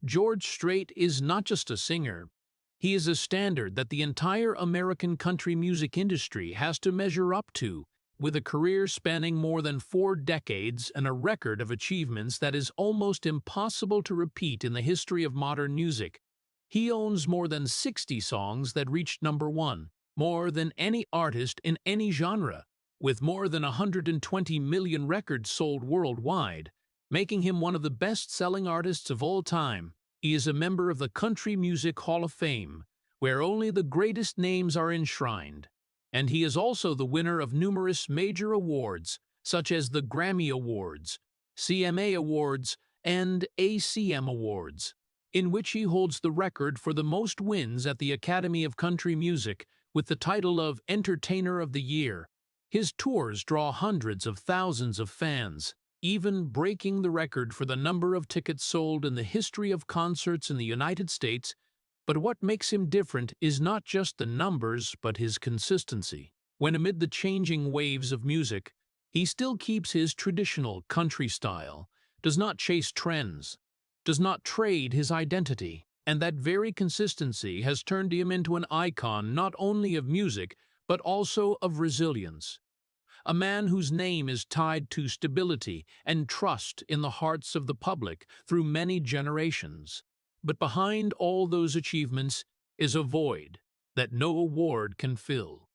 George Strait is not just a singer. He is a standard that the entire American country music industry has to measure up to, with a career spanning more than 4 decades and a record of achievements that is almost impossible to repeat in the history of modern music. He owns more than 60 songs that reached #1, more than any artist in any genre, with more than 120 million records sold worldwide, making him one of the best-selling artists of all time. He is a member of the Country Music Hall of Fame, where only the greatest names are enshrined. And he is also the winner of numerous major awards, such as the Grammy Awards, CMA Awards, and ACM Awards, in which he holds the record for the most wins at the Academy of Country Music with the title of Entertainer of the Year. His tours draw hundreds of thousands of fans, even breaking the record for the number of tickets sold in the history of concerts in the United States. But what makes him different is not just the numbers, but his consistency. When amid the changing waves of music, he still keeps his traditional country style, does not chase trends, does not trade his identity, and that very consistency has turned him into an icon not only of music, but also of resilience. A man whose name is tied to stability and trust in the hearts of the public through many generations. But behind all those achievements is a void that no award can fill.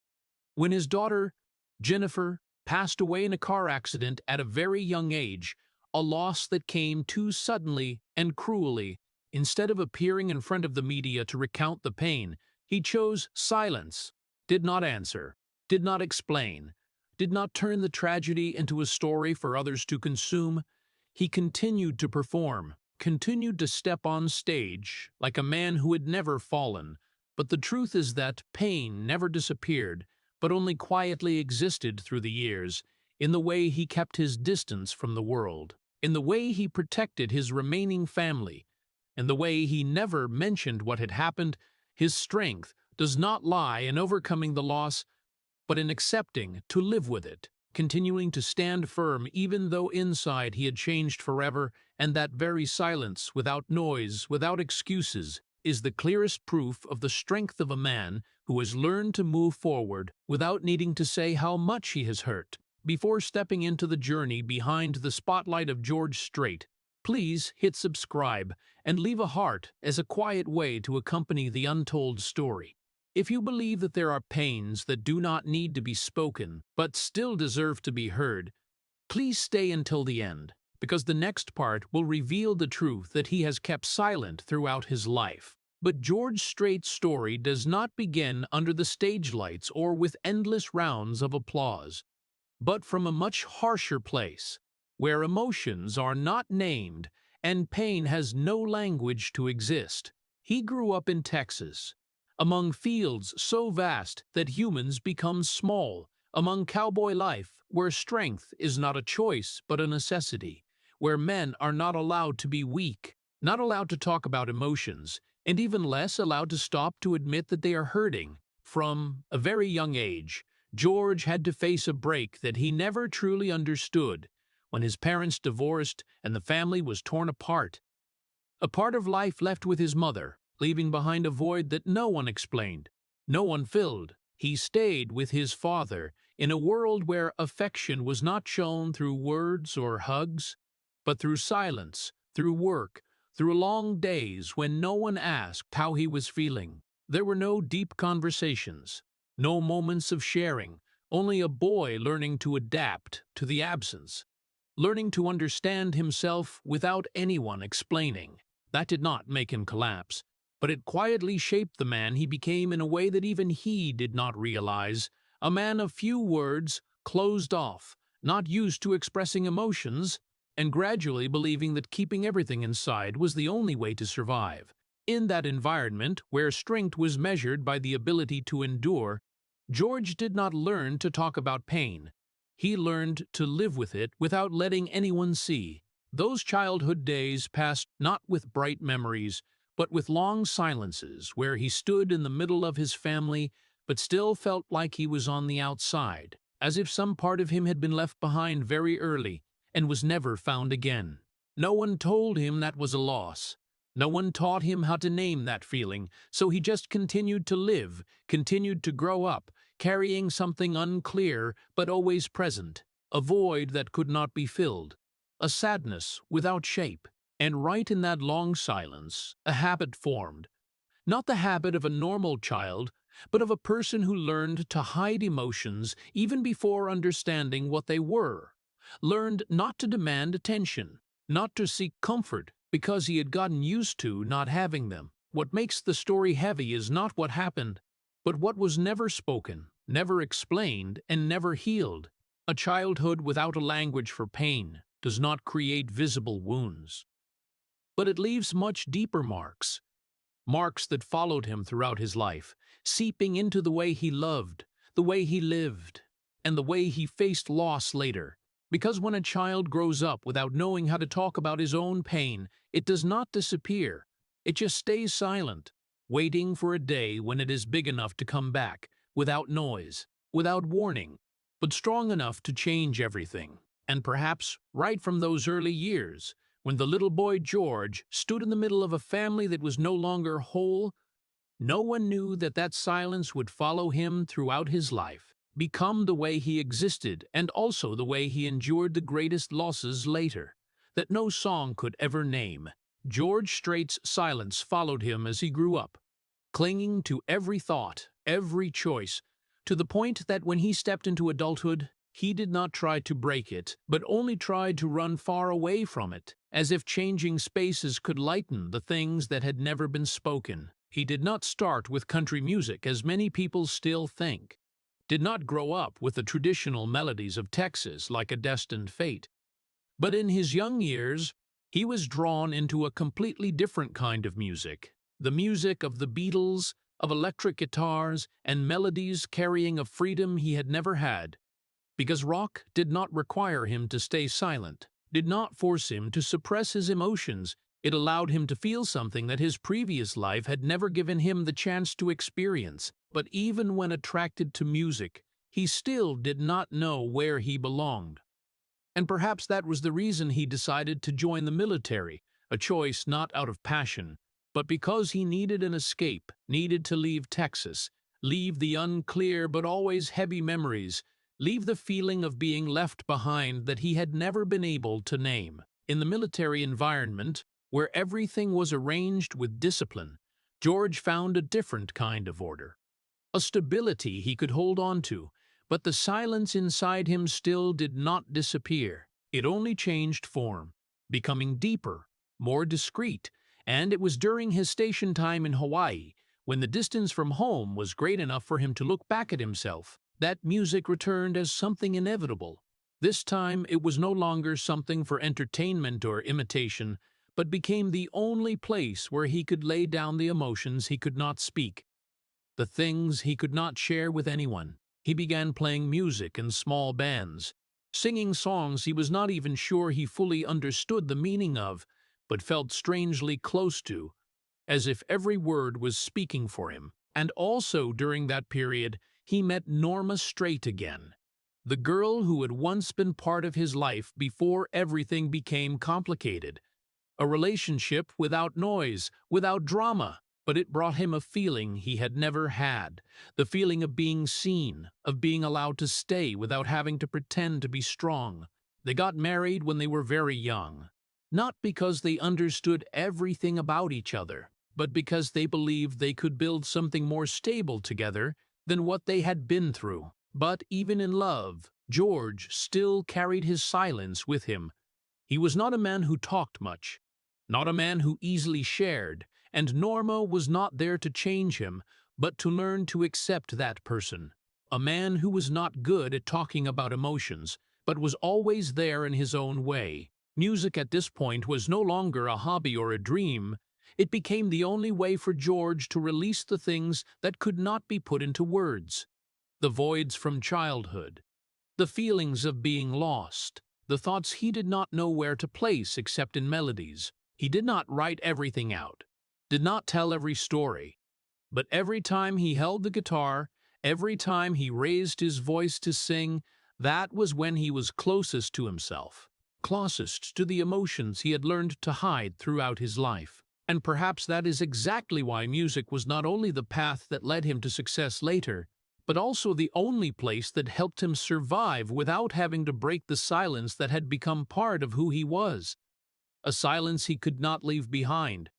When his daughter, Jennifer, passed away in a car accident at a very young age, a loss that came too suddenly and cruelly, instead of appearing in front of the media to recount the pain, he chose silence, did not answer, did not explain, did not turn the tragedy into a story for others to consume. He continued to perform, continued to step on stage like a man who had never fallen. But the truth is that pain never disappeared, but only quietly existed through the years, in the way he kept his distance from the world, in the way he protected his remaining family, in the way he never mentioned what had happened. His strength does not lie in overcoming the loss, but in accepting to live with it, continuing to stand firm even though inside he had changed forever. And that very silence, without noise, without excuses, is the clearest proof of the strength of a man who has learned to move forward without needing to say how much he has hurt. Before stepping into the journey behind the spotlight of George Strait, please hit subscribe and leave a heart as a quiet way to accompany the untold story. If you believe that there are pains that do not need to be spoken but still deserve to be heard, please stay until the end, because the next part will reveal the truth that he has kept silent throughout his life. But George Strait's story does not begin under the stage lights or with endless rounds of applause, but from a much harsher place, where emotions are not named and pain has no language to exist. He grew up in Texas, among fields so vast that humans become small, among cowboy life, where strength is not a choice but a necessity, where men are not allowed to be weak, not allowed to talk about emotions, and even less allowed to stop to admit that they are hurting. From a very young age, George had to face a break that he never truly understood, when his parents divorced and the family was torn apart. A part of life left with his mother, leaving behind a void that no one explained, no one filled. He stayed with his father in a world where affection was not shown through words or hugs, but through silence, through work, through long days when no one asked how he was feeling. There were no deep conversations, no moments of sharing, only a boy learning to adapt to the absence, learning to understand himself without anyone explaining. That did not make him collapse, but it quietly shaped the man he became in a way that even he did not realize. A man of few words, closed off, not used to expressing emotions, and gradually believing that keeping everything inside was the only way to survive. In that environment, where strength was measured by the ability to endure, George did not learn to talk about pain. He learned to live with it without letting anyone see. Those childhood days passed not with bright memories, but with long silences where he stood in the middle of his family but still felt like he was on the outside, as if some part of him had been left behind very early and was never found again. No one told him that was a loss. No one taught him how to name that feeling, so he just continued to live, continued to grow up, carrying something unclear but always present, a void that could not be filled, a sadness without shape. And right in that long silence, a habit formed. Not the habit of a normal child, but of a person who learned to hide emotions even before understanding what they were. Learned not to demand attention, not to seek comfort because he had gotten used to not having them. What makes the story heavy is not what happened, but what was never spoken, never explained, and never healed. A childhood without a language for pain does not create visible wounds, but it leaves much deeper marks. Marks that followed him throughout his life, seeping into the way he loved, the way he lived, and the way he faced loss later. Because when a child grows up without knowing how to talk about his own pain, it does not disappear. It just stays silent, waiting for a day when it is big enough to come back, without noise, without warning, but strong enough to change everything. And perhaps, right from those early years, when the little boy George stood in the middle of a family that was no longer whole, no one knew that that silence would follow him throughout his life, become the way he existed and also the way he endured the greatest losses later, that no song could ever name. George Strait's silence followed him as he grew up, clinging to every thought, every choice, to the point that when he stepped into adulthood, he did not try to break it, but only tried to run far away from it, as if changing spaces could lighten the things that had never been spoken. He did not start with country music, as many people still think, did not grow up with the traditional melodies of Texas like a destined fate. But in his young years, he was drawn into a completely different kind of music, the music of the Beatles, of electric guitars, and melodies carrying a freedom he had never had. Because rock did not require him to stay silent, did not force him to suppress his emotions. It allowed him to feel something that his previous life had never given him the chance to experience. But even when attracted to music, he still did not know where he belonged. And perhaps that was the reason he decided to join the military, a choice not out of passion, but because he needed an escape, needed to leave Texas, leave the unclear but always heavy memories, leave the feeling of being left behind that he had never been able to name. In the military environment, where everything was arranged with discipline, George found a different kind of order, a stability he could hold on to, but the silence inside him still did not disappear. It only changed form, becoming deeper, more discreet, and it was during his station time in Hawaii, when the distance from home was great enough for him to look back at himself, that music returned as something inevitable. This time it was no longer something for entertainment or imitation, but became the only place where he could lay down the emotions he could not speak, the things he could not share with anyone. He began playing music in small bands, singing songs he was not even sure he fully understood the meaning of, but felt strangely close to, as if every word was speaking for him. And also during that period, he met Norma Strait again, the girl who had once been part of his life before everything became complicated. A relationship without noise, without drama, but it brought him a feeling he had never had, the feeling of being seen, of being allowed to stay without having to pretend to be strong. They got married when they were very young, not because they understood everything about each other, but because they believed they could build something more stable together than what they had been through. But even in love, George still carried his silence with him. He was not a man who talked much, not a man who easily shared, and Norma was not there to change him, but to learn to accept that person. A man who was not good at talking about emotions, but was always there in his own way. Music at this point was no longer a hobby or a dream. It became the only way for George to release the things that could not be put into words. The voids from childhood, the feelings of being lost, the thoughts he did not know where to place except in melodies. He did not write everything out, did not tell every story, but every time he held the guitar, every time he raised his voice to sing, that was when he was closest to himself, closest to the emotions he had learned to hide throughout his life. And perhaps that is exactly why music was not only the path that led him to success later, but also the only place that helped him survive without having to break the silence that had become part of who he was. A silence he could not leave behind,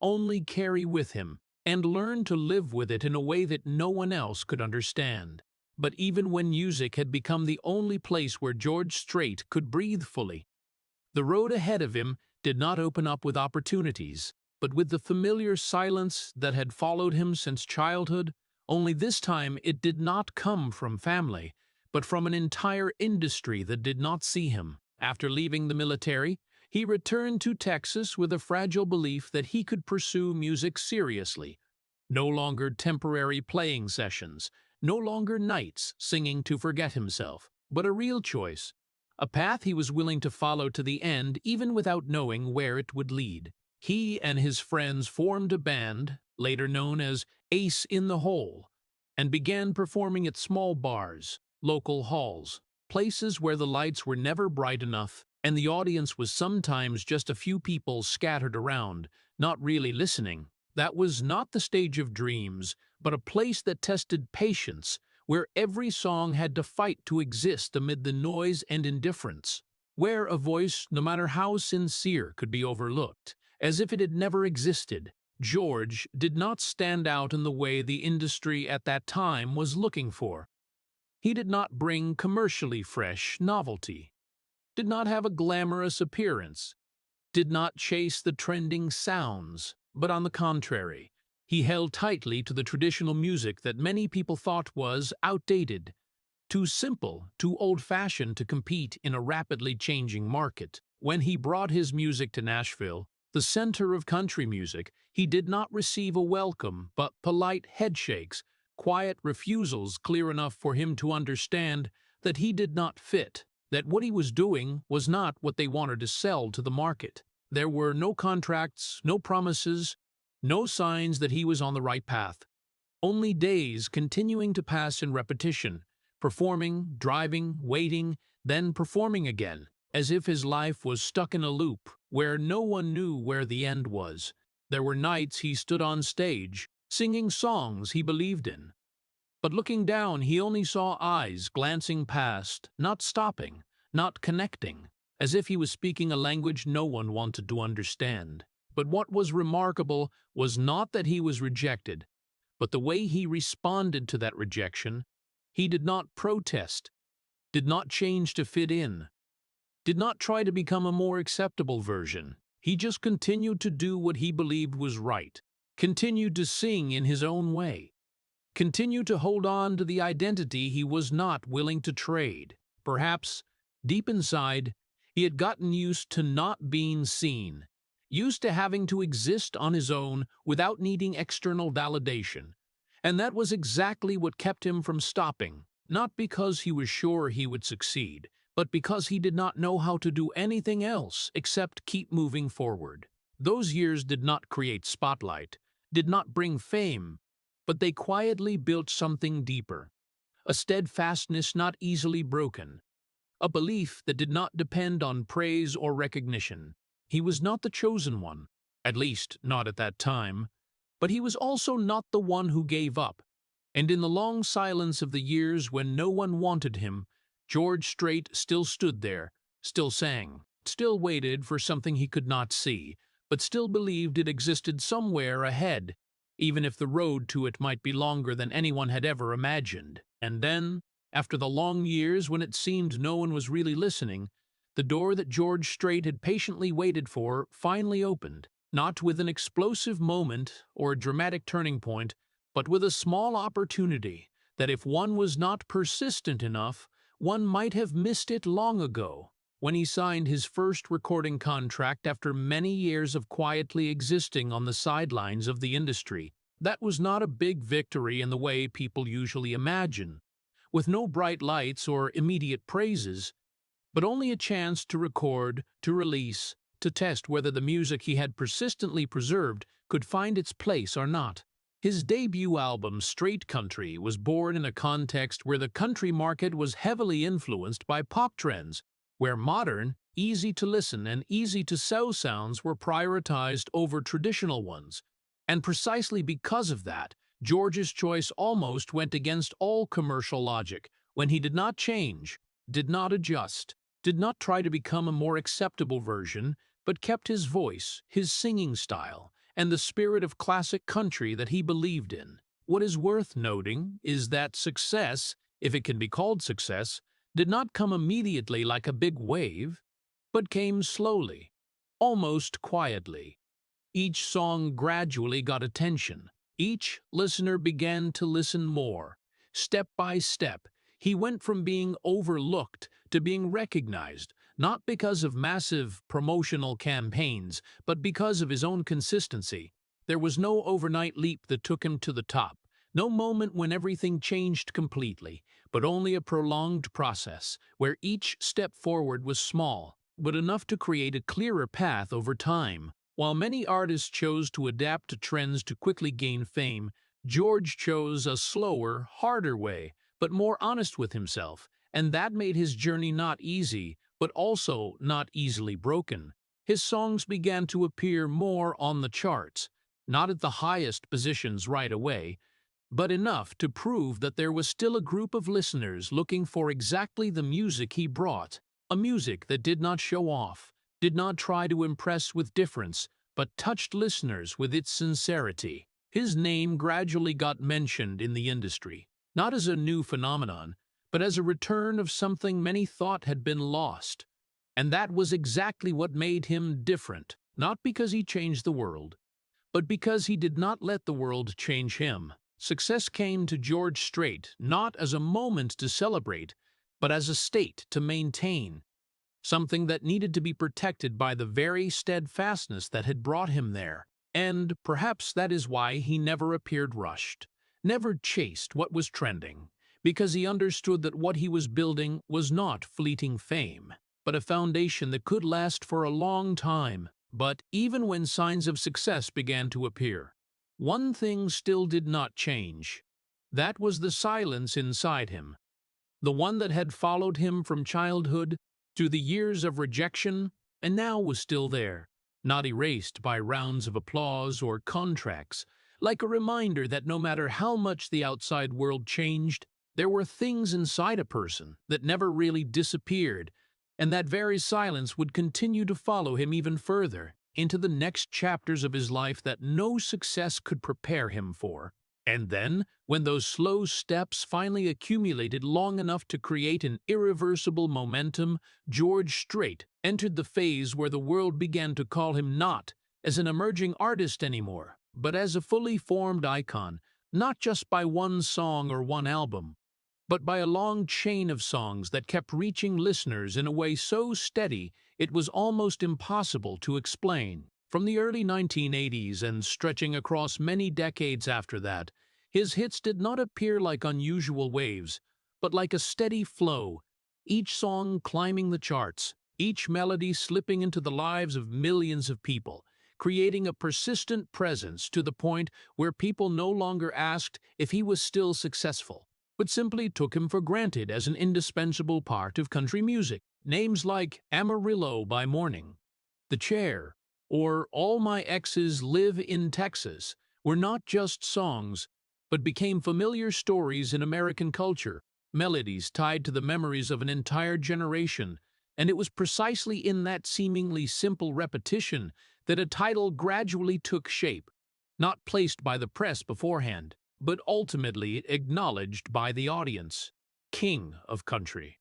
only carry with him, and learn to live with it in a way that no one else could understand. But even when music had become the only place where George Strait could breathe fully, the road ahead of him did not open up with opportunities, but with the familiar silence that had followed him since childhood, only this time it did not come from family, but from an entire industry that did not see him. After leaving the military, he returned to Texas with a fragile belief that he could pursue music seriously. No longer temporary playing sessions, no longer nights singing to forget himself, but a real choice. A path he was willing to follow to the end even without knowing where it would lead. He and his friends formed a band, later known as Ace in the Hole, and began performing at small bars, local halls, places where the lights were never bright enough and the audience was sometimes just a few people scattered around, not really listening. That was not the stage of dreams, but a place that tested patience, where every song had to fight to exist amid the noise and indifference, where a voice, no matter how sincere, could be overlooked, as if it had never existed. George did not stand out in the way the industry at that time was looking for. He did not bring commercially fresh novelty, did not have a glamorous appearance, did not chase the trending sounds, but on the contrary, he held tightly to the traditional music that many people thought was outdated, too simple, too old-fashioned to compete in a rapidly changing market. When he brought his music to Nashville, the center of country music, he did not receive a welcome but polite headshakes, quiet refusals clear enough for him to understand that he did not fit, that what he was doing was not what they wanted to sell to the market. There were no contracts, no promises, no signs that he was on the right path. Only days continuing to pass in repetition, performing, driving, waiting, then performing again, as if his life was stuck in a loop where no one knew where the end was. There were nights he stood on stage, singing songs he believed in. But looking down, he only saw eyes glancing past, not stopping, not connecting, as if he was speaking a language no one wanted to understand. But what was remarkable was not that he was rejected, but the way he responded to that rejection. He did not protest, did not change to fit in, did not try to become a more acceptable version. He just continued to do what he believed was right, continued to sing in his own way, continued to hold on to the identity he was not willing to trade. Perhaps, deep inside, he had gotten used to not being seen, used to having to exist on his own without needing external validation. And that was exactly what kept him from stopping, not because he was sure he would succeed, but because he did not know how to do anything else except keep moving forward. Those years did not create spotlight, did not bring fame, but they quietly built something deeper, a steadfastness not easily broken, a belief that did not depend on praise or recognition. He was not the chosen one, at least not at that time, but he was also not the one who gave up. And in the long silence of the years when no one wanted him, George Strait still stood there, still sang, still waited for something he could not see, but still believed it existed somewhere ahead, even if the road to it might be longer than anyone had ever imagined. And then, after the long years when it seemed no one was really listening, the door that George Strait had patiently waited for finally opened, not with an explosive moment or a dramatic turning point, but with a small opportunity that if one was not persistent enough, one might have missed it long ago. When he signed his first recording contract after many years of quietly existing on the sidelines of the industry, that was not a big victory in the way people usually imagine, with no bright lights or immediate praises, but only a chance to record, to release, to test whether the music he had persistently preserved could find its place or not. His debut album, Straight Country, was born in a context where the country market was heavily influenced by pop trends. where modern, easy-to-listen and easy-to-sew sounds were prioritized over traditional ones. And precisely because of that, George's choice almost went against all commercial logic when he did not change, did not adjust, did not try to become a more acceptable version, but kept his voice, his singing style, and the spirit of classic country that he believed in. What is worth noting is that success, if it can be called success, did not come immediately like a big wave, but came slowly, almost quietly. Each song gradually got attention. Each listener began to listen more. Step by step, he went from being overlooked to being recognized, not because of massive promotional campaigns, but because of his own consistency. There was no overnight leap that took him to the top, no moment when everything changed completely, but only a prolonged process, where each step forward was small, but enough to create a clearer path over time. While many artists chose to adapt to trends to quickly gain fame, George chose a slower, harder way, but more honest with himself, and that made his journey not easy, but also not easily broken. His songs began to appear more on the charts, not at the highest positions right away, but enough to prove that there was still a group of listeners looking for exactly the music he brought, a music that did not show off, did not try to impress with difference, but touched listeners with its sincerity. His name gradually got mentioned in the industry, not as a new phenomenon, but as a return of something many thought had been lost. And that was exactly what made him different, not because he changed the world, but because he did not let the world change him. Success came to George Strait not as a moment to celebrate, but as a state to maintain, something that needed to be protected by the very steadfastness that had brought him there. And perhaps that is why he never appeared rushed, never chased what was trending, because he understood that what he was building was not fleeting fame, but a foundation that could last for a long time. But even when signs of success began to appear, one thing still did not change. That was the silence inside him, the one that had followed him from childhood through the years of rejection, and now was still there, not erased by rounds of applause or contracts, like a reminder that no matter how much the outside world changed, there were things inside a person that never really disappeared, and that very silence would continue to follow him even further into the next chapters of his life that no success could prepare him for. And then, when those slow steps finally accumulated long enough to create an irreversible momentum, George Strait entered the phase where the world began to call him not as an emerging artist anymore, but as a fully formed icon, not just by one song or one album, but by a long chain of songs that kept reaching listeners in a way so steady it was almost impossible to explain. From the early 1980s and stretching across many decades after that, his hits did not appear like unusual waves, but like a steady flow, each song climbing the charts, each melody slipping into the lives of millions of people, creating a persistent presence to the point where people no longer asked if he was still successful, but simply took him for granted as an indispensable part of country music. Names like Amarillo by Morning, The Chair, or All My Exes Live in Texas were not just songs, but became familiar stories in American culture, melodies tied to the memories of an entire generation, and it was precisely in that seemingly simple repetition that a title gradually took shape, not placed by the press beforehand, but ultimately acknowledged by the audience: King of Country.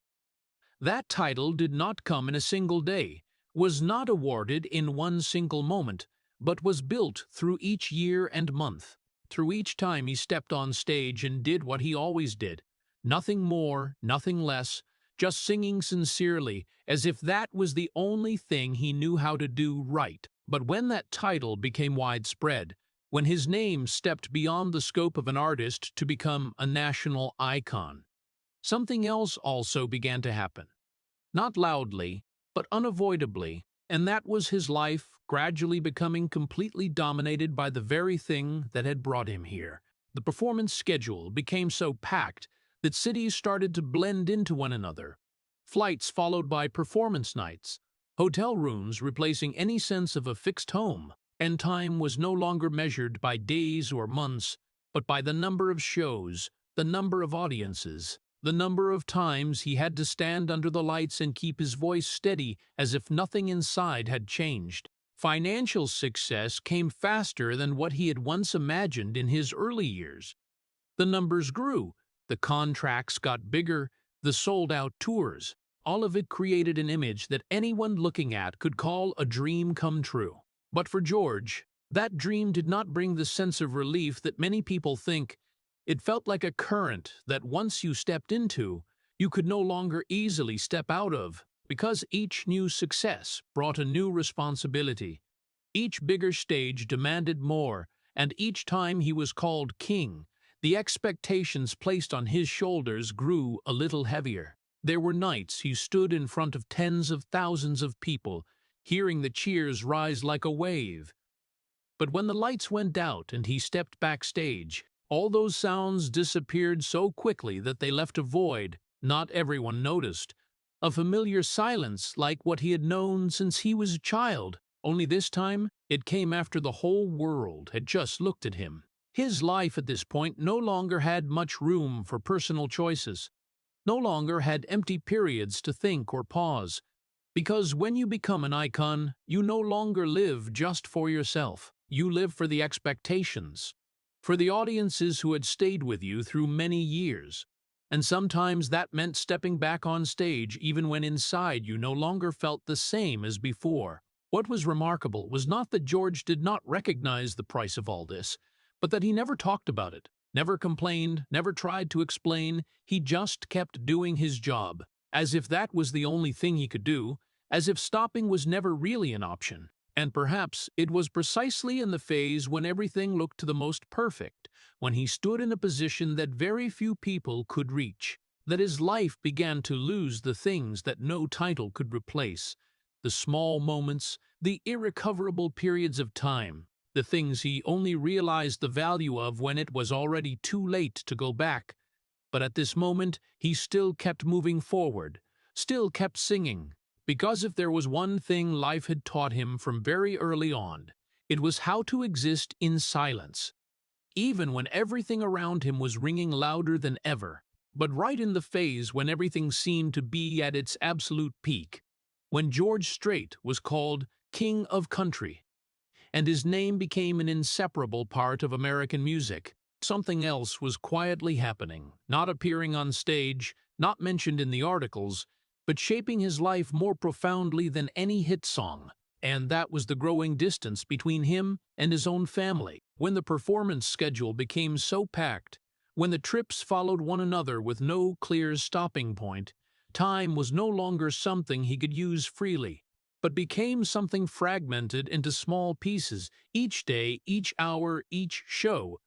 That title did not come in a single day, was not awarded in one single moment, but was built through each year and month, through each time he stepped on stage and did what he always did. Nothing more, nothing less, just singing sincerely, as if that was the only thing he knew how to do right. But when that title became widespread, when his name stepped beyond the scope of an artist to become a national icon, something else also began to happen. Not loudly, but unavoidably, and that was his life gradually becoming completely dominated by the very thing that had brought him here. The performance schedule became so packed that cities started to blend into one another. flights followed by performance nights, hotel rooms replacing any sense of a fixed home, and time was no longer measured by days or months, but by the number of shows, the number of audiences, the number of times he had to stand under the lights and keep his voice steady as if nothing inside had changed. Financial success came faster than what he had once imagined in his early years. The numbers grew, the contracts got bigger, the sold-out tours. All of it created an image that anyone looking at could call a dream come true. But for George, that dream did not bring the sense of relief that many people think. It felt like a current that once you stepped into, you could no longer easily step out of, because each new success brought a new responsibility. Each bigger stage demanded more, and each time he was called king, the expectations placed on his shoulders grew a little heavier. There were nights he stood in front of tens of thousands of people, hearing the cheers rise like a wave. But when the lights went out and he stepped backstage, all those sounds disappeared so quickly that they left a void not everyone noticed. A familiar silence like what he had known since he was a child, only this time it came after the whole world had just looked at him. His life at this point no longer had much room for personal choices, no longer had empty periods to think or pause. Because when you become an icon, you no longer live just for yourself. You live for the expectations, for the audiences who had stayed with you through many years. And sometimes that meant stepping back on stage even when inside you no longer felt the same as before. What was remarkable was not that George did not recognize the price of all this, but that he never talked about it, never complained, never tried to explain. He just kept doing his job, as if that was the only thing he could do, as if stopping was never really an option. And perhaps it was precisely in the phase when everything looked to the most perfect, when he stood in a position that very few people could reach, that his life began to lose the things that no title could replace, the small moments, the irrecoverable periods of time, the things he only realized the value of when it was already too late to go back. But at this moment, he still kept moving forward, still kept singing, because if there was one thing life had taught him from very early on, it was how to exist in silence, even when everything around him was ringing louder than ever. But right in the phase when everything seemed to be at its absolute peak, when George Strait was called King of Country, and his name became an inseparable part of American music, something else was quietly happening, not appearing on stage, not mentioned in the articles, but shaping his life more profoundly than any hit song. And that was the growing distance between him and his own family. When the performance schedule became so packed, when the trips followed one another with no clear stopping point, time was no longer something he could use freely, but became something fragmented into small pieces, each day, each hour, each show.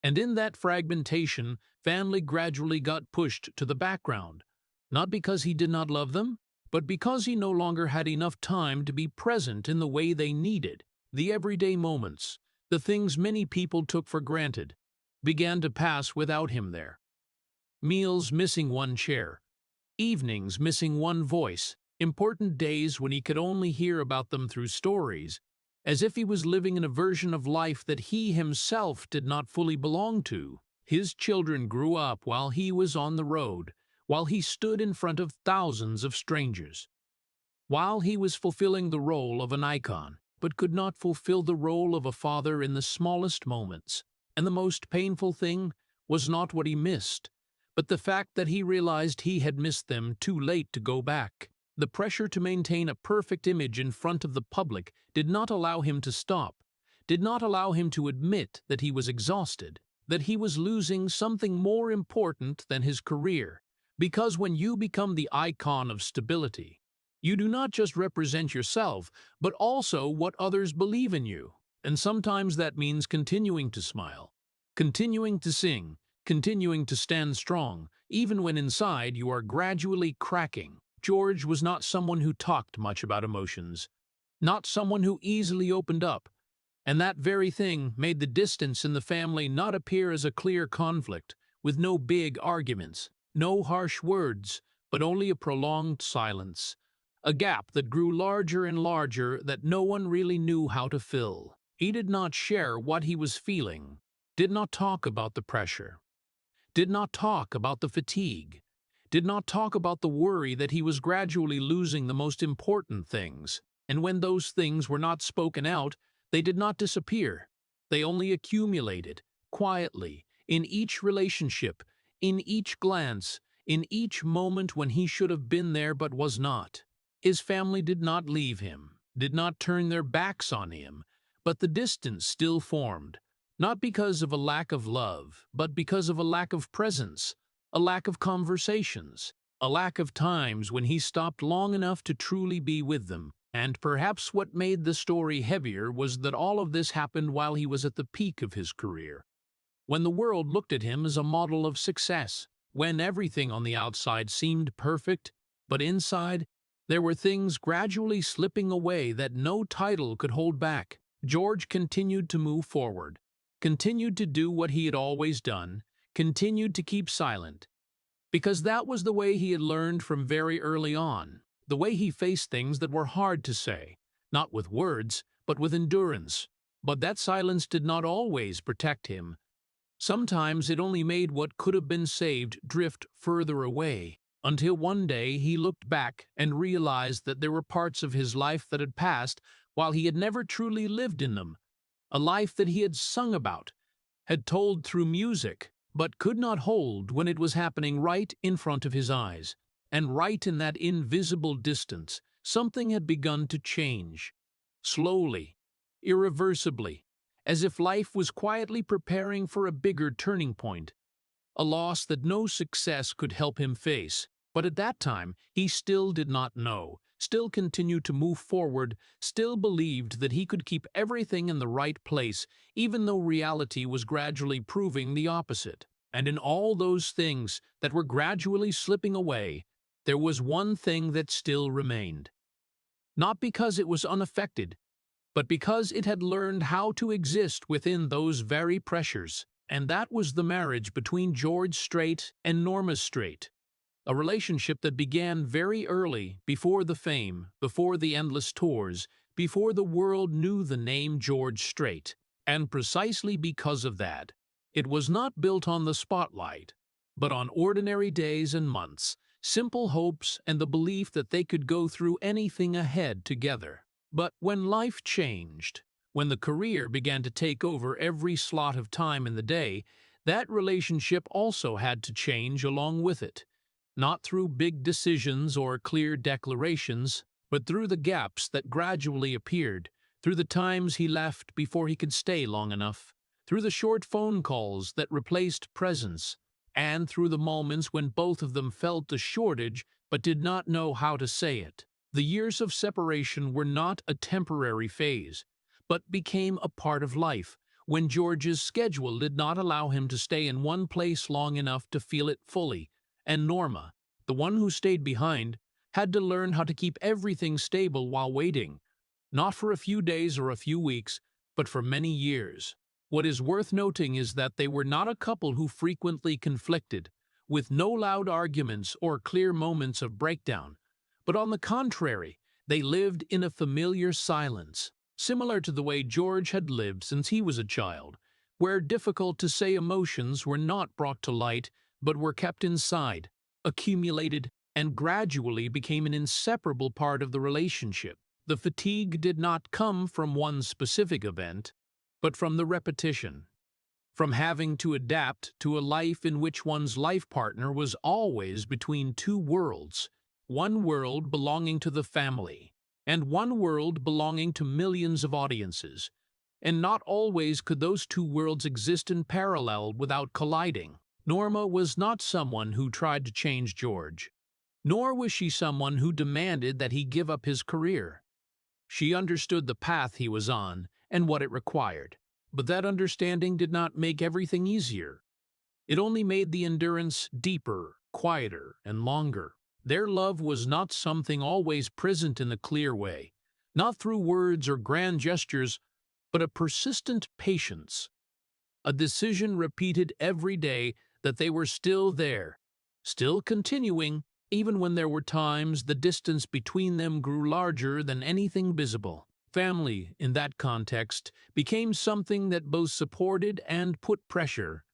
And in that fragmentation, family gradually got pushed to the background, not because he did not love them, but because he no longer had enough time to be present in the way they needed. The everyday moments, the things many people took for granted, began to pass without him there. Meals missing one chair, evenings missing one voice, important days when he could only hear about them through stories, as if he was living in a version of life that he himself did not fully belong to. His children grew up while he was on the road, while he stood in front of thousands of strangers, while he was fulfilling the role of an icon, but could not fulfill the role of a father in the smallest moments. And the most painful thing was not what he missed, but the fact that he realized he had missed them too late to go back. The pressure to maintain a perfect image in front of the public did not allow him to stop, did not allow him to admit that he was exhausted, that he was losing something more important than his career. Because when you become the icon of stability, you do not just represent yourself, but also what others believe in you. And sometimes that means continuing to smile, continuing to sing, continuing to stand strong, even when inside you are gradually cracking. George was not someone who talked much about emotions, not someone who easily opened up, and that very thing made the distance in the family not appear as a clear conflict, with no big arguments, no harsh words, but only a prolonged silence, a gap that grew larger and larger that no one really knew how to fill. He did not share what he was feeling, did not talk about the pressure, did not talk about the fatigue, did not talk about the worry that he was gradually losing the most important things. And when those things were not spoken out, they did not disappear. They only accumulated, quietly, in each relationship, in each glance, in each moment when he should have been there but was not. His family did not leave him, did not turn their backs on him, but the distance still formed, not because of a lack of love, but because of a lack of presence, a lack of conversations, a lack of times when he stopped long enough to truly be with them. And perhaps what made the story heavier was that all of this happened while he was at the peak of his career, when the world looked at him as a model of success, when everything on the outside seemed perfect, but inside, there were things gradually slipping away that no title could hold back. George continued to move forward, continued to do what he had always done, continued to keep silent, because that was the way he had learned from very early on, the way he faced things that were hard to say, not with words, but with endurance. But that silence did not always protect him. Sometimes it only made what could have been saved drift further away, until one day he looked back and realized that there were parts of his life that had passed while he had never truly lived in them, a life that he had sung about, had told through music, but could not hold when it was happening right in front of his eyes. And right in that invisible distance, something had begun to change. Slowly, irreversibly, as if life was quietly preparing for a bigger turning point, a loss that no success could help him face. But at that time, he still did not know, still continued to move forward, still believed that he could keep everything in the right place, even though reality was gradually proving the opposite. And in all those things that were gradually slipping away, there was one thing that still remained. Not because it was unaffected, but because it had learned how to exist within those very pressures. And that was the marriage between George Strait and Norma Strait, a relationship that began very early, before the fame, before the endless tours, before the world knew the name George Strait. And precisely because of that, it was not built on the spotlight, but on ordinary days and months, simple hopes and the belief that they could go through anything ahead together. But when life changed, when the career began to take over every slot of time in the day, that relationship also had to change along with it. Not through big decisions or clear declarations, but through the gaps that gradually appeared, through the times he left before he could stay long enough, through the short phone calls that replaced presence, and through the moments when both of them felt the shortage but did not know how to say it. The years of separation were not a temporary phase, but became a part of life, when George's schedule did not allow him to stay in one place long enough to feel it fully, and Norma, the one who stayed behind, had to learn how to keep everything stable while waiting, not for a few days or a few weeks, but for many years. What is worth noting is that they were not a couple who frequently conflicted, with no loud arguments or clear moments of breakdown, but on the contrary, they lived in a familiar silence, similar to the way George had lived since he was a child, where difficult-to-say emotions were not brought to light, but were kept inside, accumulated, and gradually became an inseparable part of the relationship. The fatigue did not come from one specific event, but from the repetition, from having to adapt to a life in which one's life partner was always between two worlds, one world belonging to the family, and one world belonging to millions of audiences. And not always could those two worlds exist in parallel without colliding. Norma was not someone who tried to change George, nor was she someone who demanded that he give up his career. She understood the path he was on and what it required, but that understanding did not make everything easier. It only made the endurance deeper, quieter, and longer. Their love was not something always present in a clear way, not through words or grand gestures, but a persistent patience, a decision repeated every day that they were still there, still continuing, Even when there were times the distance between them grew larger than anything visible. Family, in that context, became something that both supported and put pressure.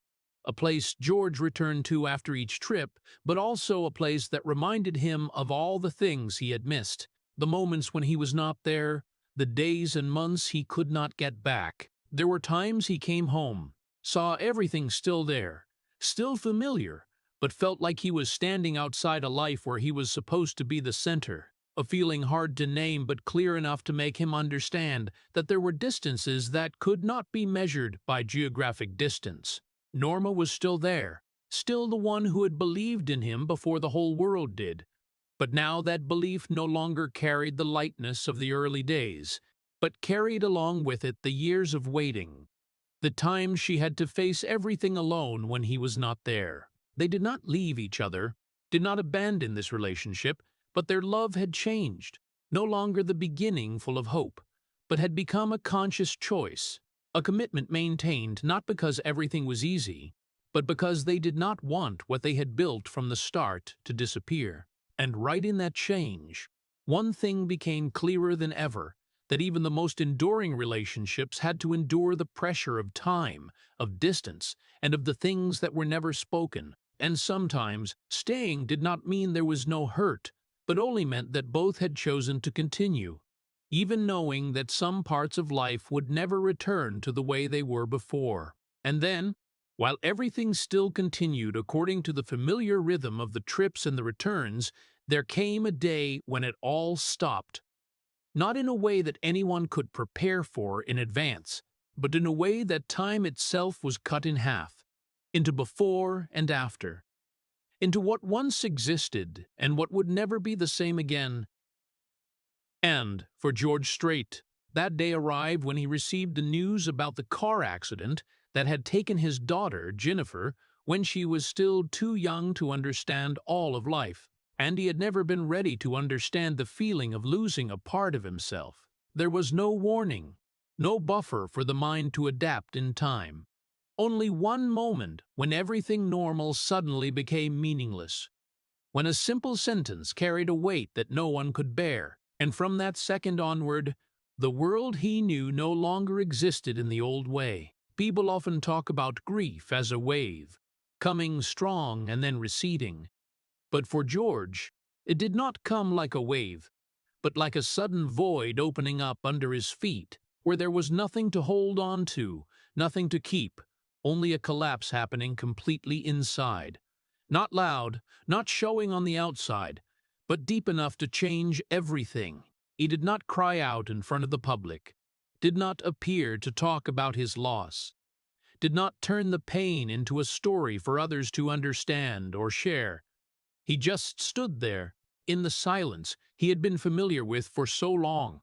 A place George returned to after each trip, but also a place that reminded him of all the things he had missed, the moments when he was not there, the days and months he could not get back. There were times he came home, saw everything still there, still familiar, but felt like he was standing outside a life where he was supposed to be the center, a feeling hard to name but clear enough to make him understand that there were distances that could not be measured by geographic distance. Norma was still there, still the one who had believed in him before the whole world did. But now that belief no longer carried the lightness of the early days, but carried along with it the years of waiting, the times she had to face everything alone when he was not there. They did not leave each other, did not abandon this relationship, but their love had changed, no longer the beginning full of hope, but had become a conscious choice, a commitment maintained not because everything was easy, but because they did not want what they had built from the start to disappear. And right in that change, one thing became clearer than ever, that even the most enduring relationships had to endure the pressure of time, of distance, and of the things that were never spoken. And sometimes, staying did not mean there was no hurt, but only meant that both had chosen to continue, even knowing that some parts of life would never return to the way they were before. And then, while everything still continued according to the familiar rhythm of the trips and the returns, there came a day when it all stopped. Not in a way that anyone could prepare for in advance, but in a way that time itself was cut in half, into before and after, into what once existed and what would never be the same again. And, for George Strait, that day arrived when he received the news about the car accident that had taken his daughter, Jennifer, when she was still too young to understand all of life. And he had never been ready to understand the feeling of losing a part of himself. There was no warning, no buffer for the mind to adapt in time. Only one moment when everything normal suddenly became meaningless, when a simple sentence carried a weight that no one could bear, and from that second onward, the world he knew no longer existed in the old way. People often talk about grief as a wave, coming strong and then receding. But for George, it did not come like a wave, but like a sudden void opening up under his feet, where there was nothing to hold on to, nothing to keep, only a collapse happening completely inside. Not loud, not showing on the outside, but deep enough to change everything. He did not cry out in front of the public, did not appear to talk about his loss, did not turn the pain into a story for others to understand or share. He just stood there, in the silence he had been familiar with for so long.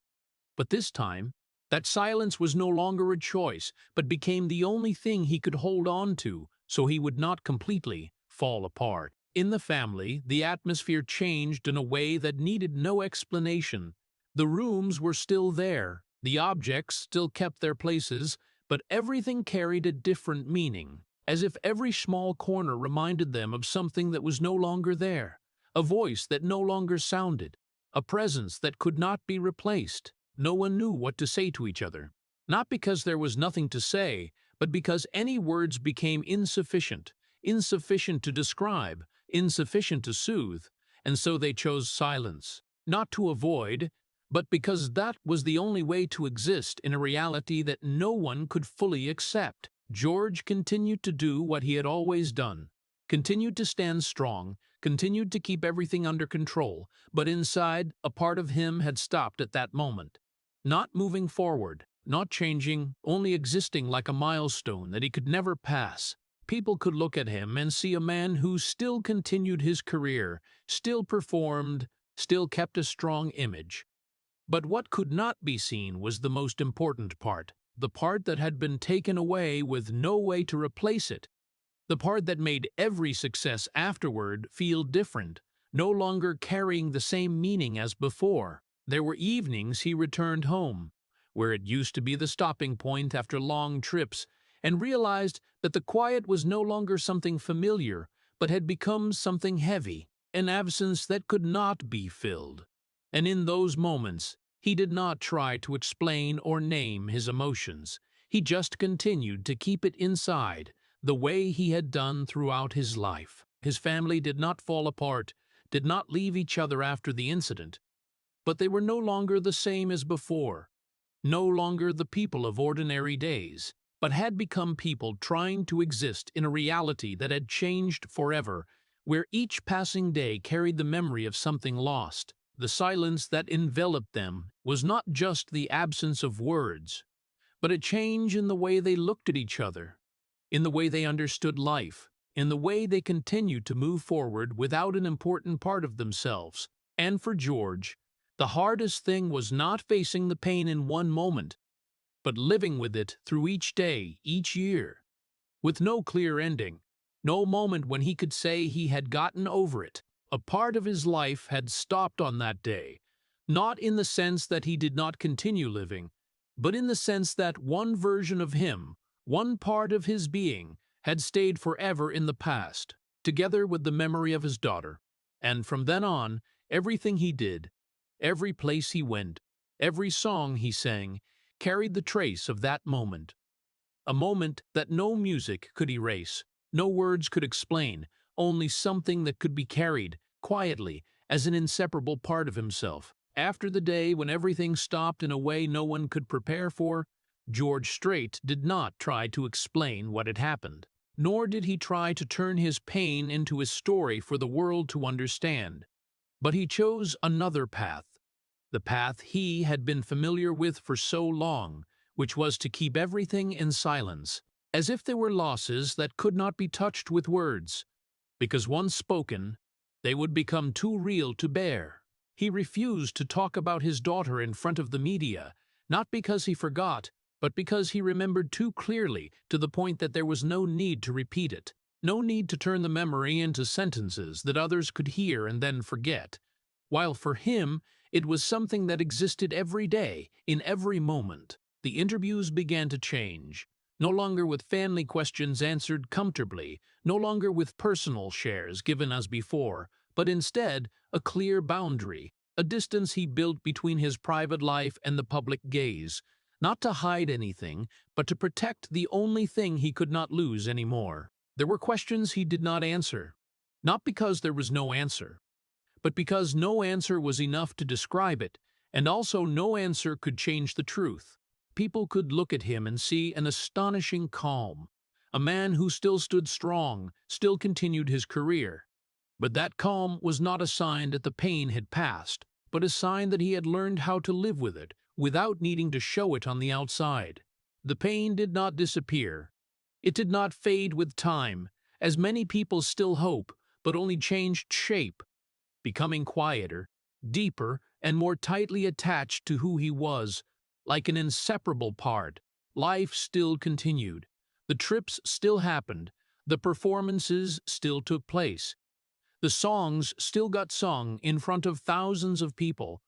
But this time, that silence was no longer a choice, but became the only thing he could hold on to, so he would not completely fall apart. In the family, the atmosphere changed in a way that needed no explanation. The rooms were still there, the objects still kept their places, but everything carried a different meaning, as if every small corner reminded them of something that was no longer there, a voice that no longer sounded, a presence that could not be replaced. No one knew what to say to each other, not because there was nothing to say, but because any words became insufficient, insufficient to describe, insufficient to soothe, and so they chose silence, not to avoid, but because that was the only way to exist in a reality that no one could fully accept. George continued to do what he had always done, continued to stand strong, continued to keep everything under control, but inside, a part of him had stopped at that moment. Not moving forward, not changing, only existing like a milestone that he could never pass. People could look at him and see a man who still continued his career, still performed, still kept a strong image. But what could not be seen was the most important part, the part that had been taken away with no way to replace it, the part that made every success afterward feel different, no longer carrying the same meaning as before. There were evenings he returned home, where it used to be the stopping point after long trips, and realized that the quiet was no longer something familiar, but had become something heavy. an absence that could not be filled. And in those moments, he did not try to explain or name his emotions. He just continued to keep it inside, the way he had done throughout his life. His family did not fall apart, did not leave each other after the incident, but they were no longer the same as before, no longer the people of ordinary days, but had become people trying to exist in a reality that had changed forever, where each passing day carried the memory of something lost. The silence that enveloped them was not just the absence of words, but a change in the way they looked at each other, in the way they understood life, in the way they continued to move forward without an important part of themselves. And for George, the hardest thing was not facing the pain in one moment, but living with it through each day, each year, with no clear ending, no moment when he could say he had gotten over it. A part of his life had stopped on that day, not in the sense that he did not continue living, but in the sense that one version of him, one part of his being, had stayed forever in the past, together with the memory of his daughter. And from then on, everything he did, every place he went, every song he sang, carried the trace of that moment. A moment that no music could erase, no words could explain, only something that could be carried, quietly, as an inseparable part of himself. After the day when everything stopped in a way no one could prepare for, George Strait did not try to explain what had happened, nor did he try to turn his pain into a story for the world to understand. But he chose another path, the path he had been familiar with for so long, which was to keep everything in silence, as if there were losses that could not be touched with words, because once spoken, they would become too real to bear. He refused to talk about his daughter in front of the media, not because he forgot, but because he remembered too clearly, to the point that there was no need to repeat it, no need to turn the memory into sentences that others could hear and then forget, while for him it was something that existed every day, in every moment. The interviews began to change, no longer with family questions answered comfortably, no longer with personal shares given as before, but instead a clear boundary, a distance he built between his private life and the public gaze, not to hide anything, but to protect the only thing he could not lose anymore. There were questions he did not answer, not because there was no answer, but because no answer was enough to describe it, and also no answer could change the truth. People could look at him and see an astonishing calm, a man who still stood strong, still continued his career. But that calm was not a sign that the pain had passed, but a sign that he had learned how to live with it, without needing to show it on the outside. The pain did not disappear. It did not fade with time, as many people still hope, but only changed shape, becoming quieter, deeper, and more tightly attached to who he was, like an inseparable part. Life still continued. The trips still happened. The performances still took place. The songs still got sung in front of thousands of people.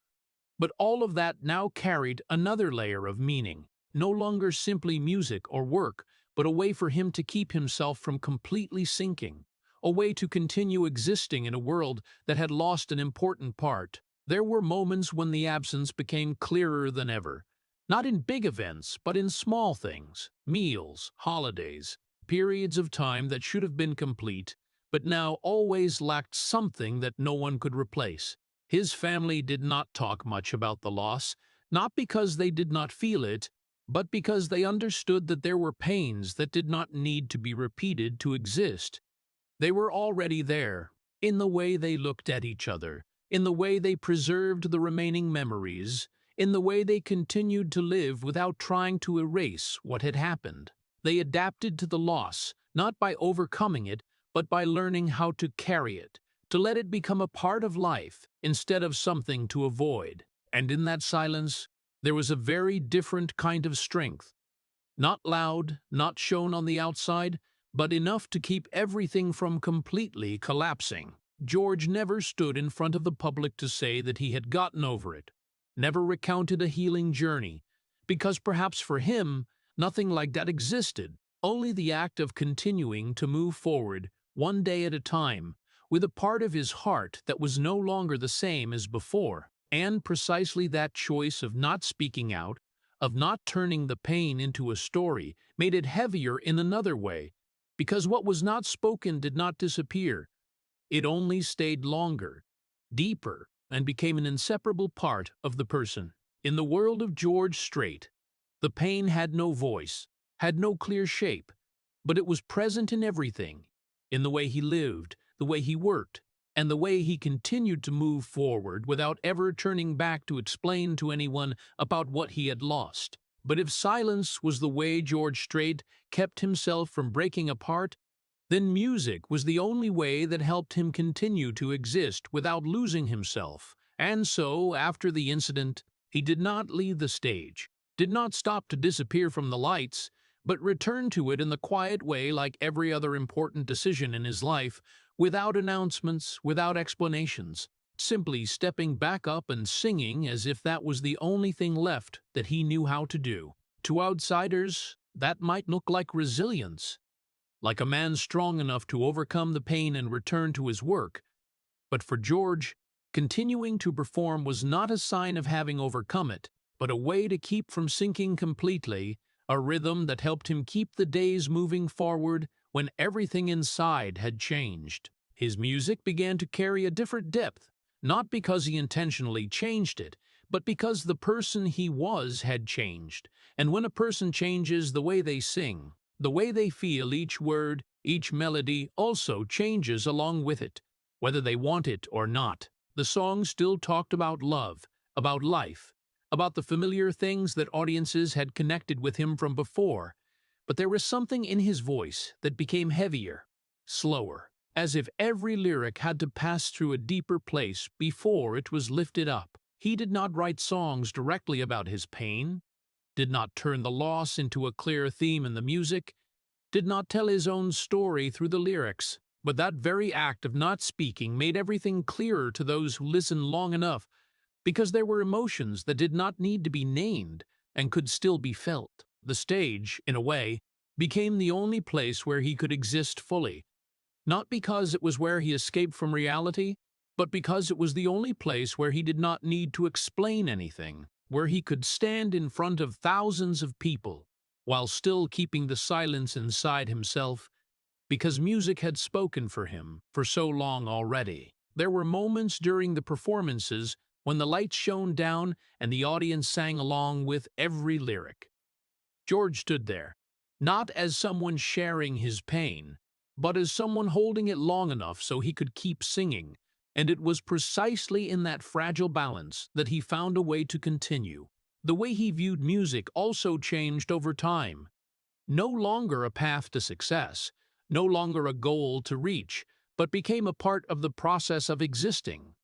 But all of that now carried another layer of meaning, no longer simply music or work, but a way for him to keep himself from completely sinking, a way to continue existing in a world that had lost an important part. There were moments when the absence became clearer than ever, not in big events, but in small things, meals, holidays, periods of time that should have been complete, but now always lacked something that no one could replace. His family did not talk much about the loss, not because they did not feel it, but because they understood that there were pains that did not need to be repeated to exist. They were already there, in the way they looked at each other, in the way they preserved the remaining memories, in the way they continued to live without trying to erase what had happened. They adapted to the loss, not by overcoming it, but by learning how to carry it, to let it become a part of life instead of something to avoid. And in that silence, there was a very different kind of strength. Not loud, not shown on the outside, but enough to keep everything from completely collapsing. George never stood in front of the public to say that he had gotten over it, never recounted a healing journey, because perhaps for him, nothing like that existed. Only the act of continuing to move forward, one day at a time, with a part of his heart that was no longer the same as before. And precisely that choice of not speaking out, of not turning the pain into a story, made it heavier in another way, because what was not spoken did not disappear. It only stayed longer, deeper, and became an inseparable part of the person. In the world of George Strait, the pain had no voice, had no clear shape, but it was present in everything, in the way he lived, the way he worked, and the way he continued to move forward without ever turning back to explain to anyone about what he had lost. But if silence was the way George Strait kept himself from breaking apart, then music was the only way that helped him continue to exist without losing himself. And so, after the incident, he did not leave the stage, did not stop to disappear from the lights, but returned to it in the quiet way like every other important decision in his life, without announcements, without explanations, simply stepping back up and singing as if that was the only thing left that he knew how to do. To outsiders, that might look like resilience, like a man strong enough to overcome the pain and return to his work. But for George, continuing to perform was not a sign of having overcome it, but a way to keep from sinking completely, a rhythm that helped him keep the days moving forward when everything inside had changed. His music began to carry a different depth, not because he intentionally changed it, but because the person he was had changed. And when a person changes, the way they sing, the way they feel each word, each melody also changes along with it, whether they want it or not. The song still talked about love, about life, about the familiar things that audiences had connected with him from before, but there was something in his voice that became heavier, slower, as if every lyric had to pass through a deeper place before it was lifted up. He did not write songs directly about his pain, did not turn the loss into a clear theme in the music, did not tell his own story through the lyrics, but that very act of not speaking made everything clearer to those who listened long enough, because there were emotions that did not need to be named and could still be felt. The stage, in a way, became the only place where he could exist fully, not because it was where he escaped from reality, but because it was the only place where he did not need to explain anything, where he could stand in front of thousands of people while still keeping the silence inside himself, because music had spoken for him for so long already. There were moments during the performances when the lights shone down and the audience sang along with every lyric. George stood there, not as someone sharing his pain, but as someone holding it long enough so he could keep singing, and it was precisely in that fragile balance that he found a way to continue. The way he viewed music also changed over time. No longer a path to success, no longer a goal to reach, but became a part of the process of existing,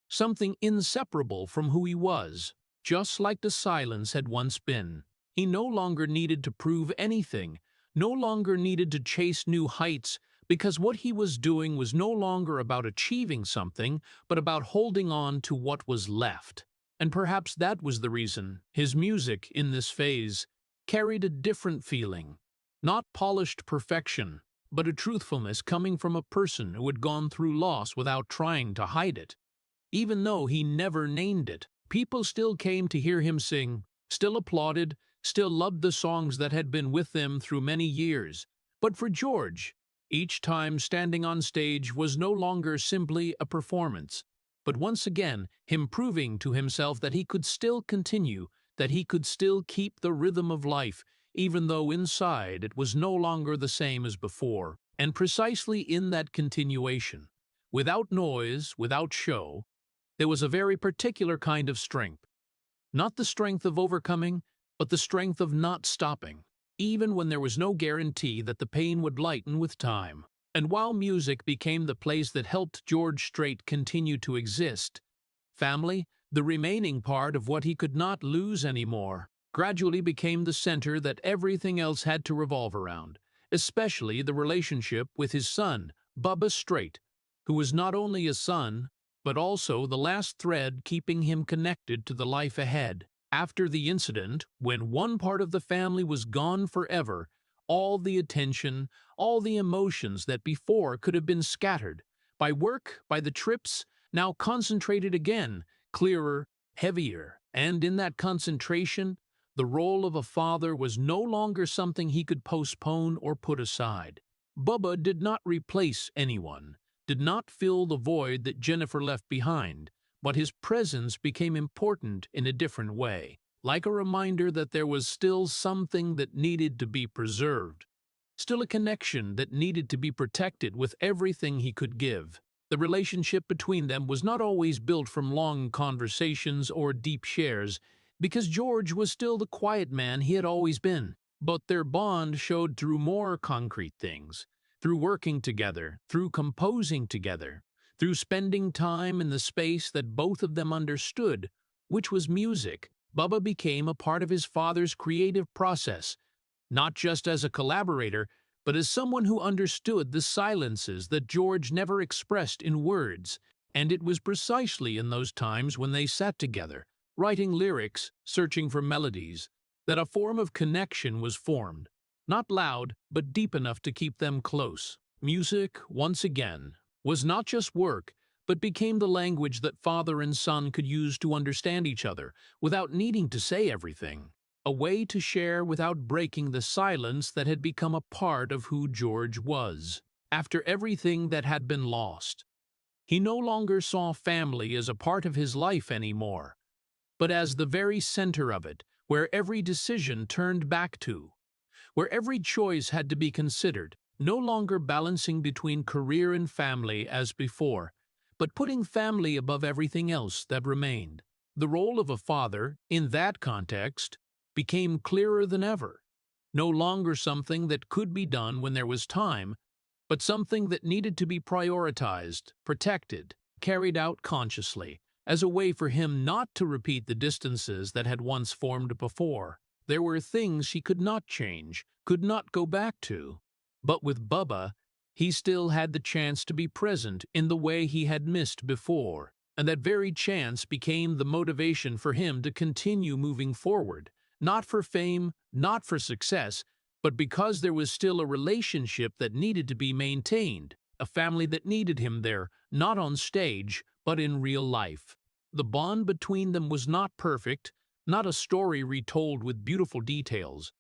something inseparable from who he was, just like the silence had once been. He no longer needed to prove anything, no longer needed to chase new heights, because what he was doing was no longer about achieving something, but about holding on to what was left. And perhaps that was the reason his music, in this phase, carried a different feeling. Not polished perfection, but a truthfulness coming from a person who had gone through loss without trying to hide it. Even though he never named it, people still came to hear him sing, still applauded, still loved the songs that had been with them through many years. But for George, each time standing on stage was no longer simply a performance, but once again him proving to himself that he could still continue, that he could still keep the rhythm of life, even though inside it was no longer the same as before. And precisely in that continuation, without noise, without show, there was a very particular kind of strength. Not the strength of overcoming, but the strength of not stopping, even when there was no guarantee that the pain would lighten with time. And while music became the place that helped George Strait continue to exist, family, the remaining part of what he could not lose anymore, gradually became the center that everything else had to revolve around, especially the relationship with his son, Bubba Strait, who was not only a son, but also the last thread keeping him connected to the life ahead. After the incident, when one part of the family was gone forever, all the attention, all the emotions that before could have been scattered, by work, by the trips, now concentrated again, clearer, heavier, and in that concentration, the role of a father was no longer something he could postpone or put aside. Bubba did not replace anyone, did not fill the void that Jennifer left behind, but his presence became important in a different way, like a reminder that there was still something that needed to be preserved, still a connection that needed to be protected with everything he could give. The relationship between them was not always built from long conversations or deep shares, because George was still the quiet man he had always been. But their bond showed through more concrete things, through working together, through composing together, through spending time in the space that both of them understood, which was music. Bubba became a part of his father's creative process, not just as a collaborator, but as someone who understood the silences that George never expressed in words. And it was precisely in those times when they sat together, writing lyrics, searching for melodies, that a form of connection was formed, not loud, but deep enough to keep them close. Music, once again, was not just work, but became the language that father and son could use to understand each other without needing to say everything. A way to share without breaking the silence that had become a part of who George was. After everything that had been lost, he no longer saw family as a part of his life anymore, but as the very center of it, where every decision turned back to, where every choice had to be considered, no longer balancing between career and family as before, but putting family above everything else that remained. The role of a father, in that context, became clearer than ever, no longer something that could be done when there was time, but something that needed to be prioritized, protected, carried out consciously, as a way for him not to repeat the distances that had once formed before. There were things he could not change, could not go back to. But with Bubba, he still had the chance to be present in the way he had missed before, and that very chance became the motivation for him to continue moving forward. Not for fame, not for success, but because there was still a relationship that needed to be maintained, a family that needed him there, not on stage, but in real life. The bond between them was not perfect, not a story retold with beautiful details,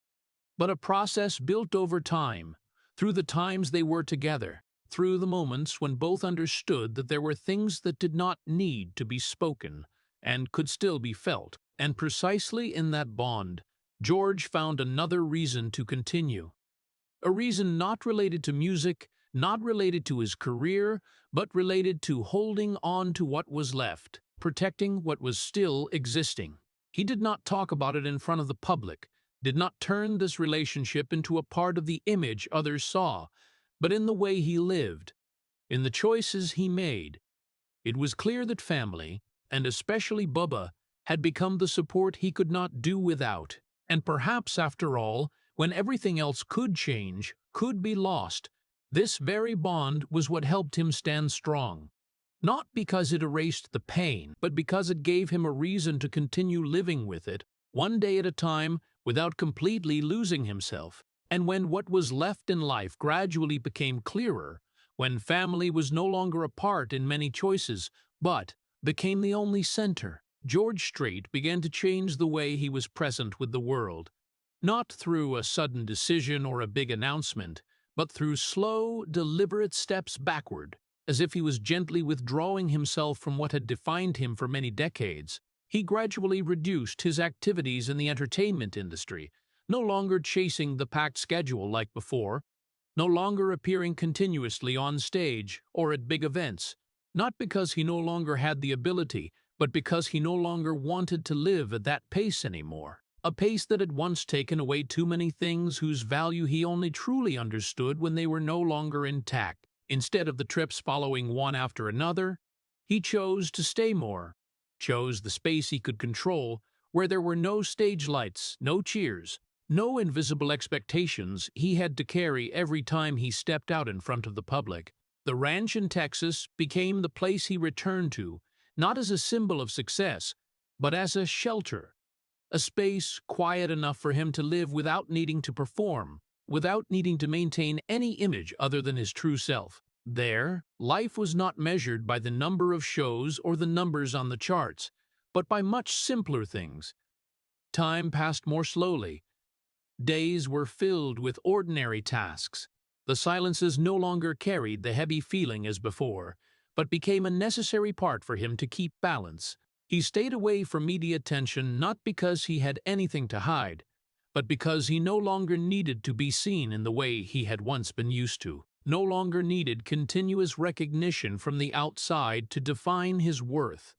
but a process built over time, through the times they were together, through the moments when both understood that there were things that did not need to be spoken and could still be felt. And precisely in that bond, George found another reason to continue. A reason not related to music, not related to his career, but related to holding on to what was left, protecting what was still existing. He did not talk about it in front of the public, did not turn this relationship into a part of the image others saw, but in the way he lived, in the choices he made. It was clear that family, and especially Bubba, had become the support he could not do without. And perhaps, after all, when everything else could change, could be lost, this very bond was what helped him stand strong. Not because it erased the pain, but because it gave him a reason to continue living with it, one day at a time, without completely losing himself. And when what was left in life gradually became clearer, when family was no longer a part in many choices, but became the only center, George Strait began to change the way he was present with the world. Not through a sudden decision or a big announcement, but through slow, deliberate steps backward, as if he was gently withdrawing himself from what had defined him for many decades. He gradually reduced his activities in the entertainment industry, no longer chasing the packed schedule like before, no longer appearing continuously on stage or at big events, not because he no longer had the ability, but because he no longer wanted to live at that pace anymore. A pace that had once taken away too many things whose value he only truly understood when they were no longer intact. Instead of the trips following one after another, he chose to stay more, chose the space he could control, where there were no stage lights, no cheers, no invisible expectations he had to carry every time he stepped out in front of the public. The ranch in Texas became the place he returned to, not as a symbol of success, but as a shelter, a space quiet enough for him to live without needing to perform, without needing to maintain any image other than his true self. There, life was not measured by the number of shows or the numbers on the charts, but by much simpler things. Time passed more slowly. Days were filled with ordinary tasks. The silences no longer carried the heavy feeling as before, but became a necessary part for him to keep balance. He stayed away from media attention not because he had anything to hide, but because he no longer needed to be seen in the way he had once been used to, no longer needed continuous recognition from the outside to define his worth.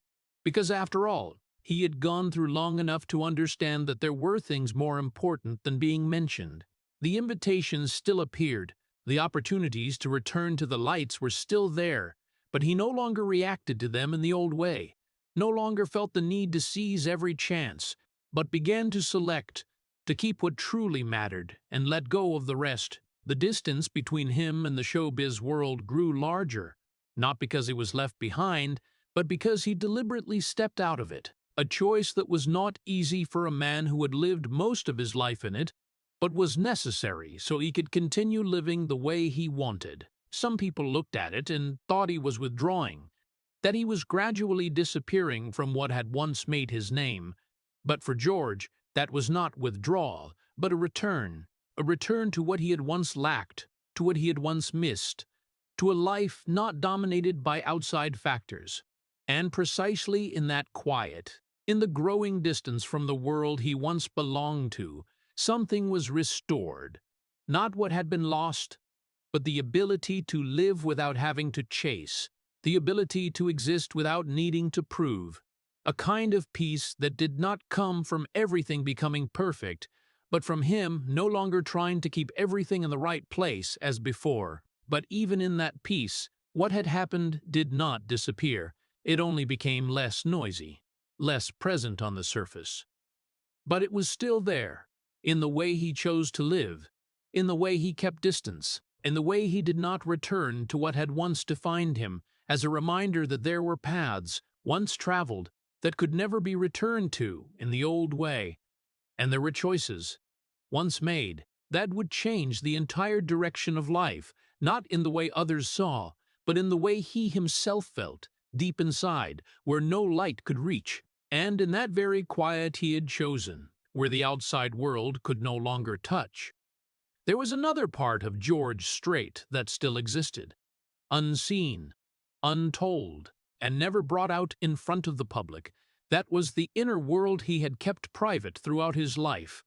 Because after all, he had gone through long enough to understand that there were things more important than being mentioned. The invitations still appeared, the opportunities to return to the lights were still there, but he no longer reacted to them in the old way, no longer felt the need to seize every chance, but began to select, to keep what truly mattered, and let go of the rest. The distance between him and the showbiz world grew larger, not because he was left behind, but because he deliberately stepped out of it. A choice that was not easy for a man who had lived most of his life in it, but was necessary so he could continue living the way he wanted. Some people looked at it and thought he was withdrawing, that he was gradually disappearing from what had once made his name. But for George, that was not withdrawal, but a return to what he had once lacked, to what he had once missed, to a life not dominated by outside factors. And precisely in that quiet, in the growing distance from the world he once belonged to, something was restored. Not what had been lost, but the ability to live without having to chase, the ability to exist without needing to prove. A kind of peace that did not come from everything becoming perfect, but from him no longer trying to keep everything in the right place as before. But even in that peace, what had happened did not disappear. It only became less noisy, less present on the surface. But it was still there, in the way he chose to live, in the way he kept distance, in the way he did not return to what had once defined him, as a reminder that there were paths, once traveled, that could never be returned to in the old way, and there were choices, once made, that would change the entire direction of life, not in the way others saw, but in the way he himself felt, deep inside, where no light could reach, and in that very quiet he had chosen, where the outside world could no longer touch. There was another part of George Strait that still existed, unseen, untold, and never brought out in front of the public. That was the inner world he had kept private throughout his life,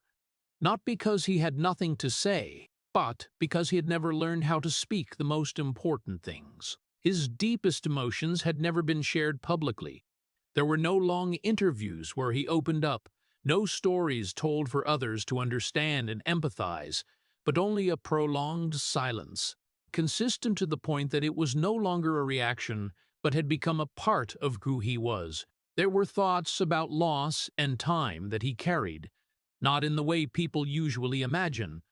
not because he had nothing to say, but because he had never learned how to speak the most important things. His deepest emotions had never been shared publicly. There were no long interviews where he opened up, no stories told for others to understand and empathize, but only a prolonged silence, consistent to the point that it was no longer a reaction, but had become a part of who he was. There were thoughts about loss and time that he carried, not in the way people usually imagine,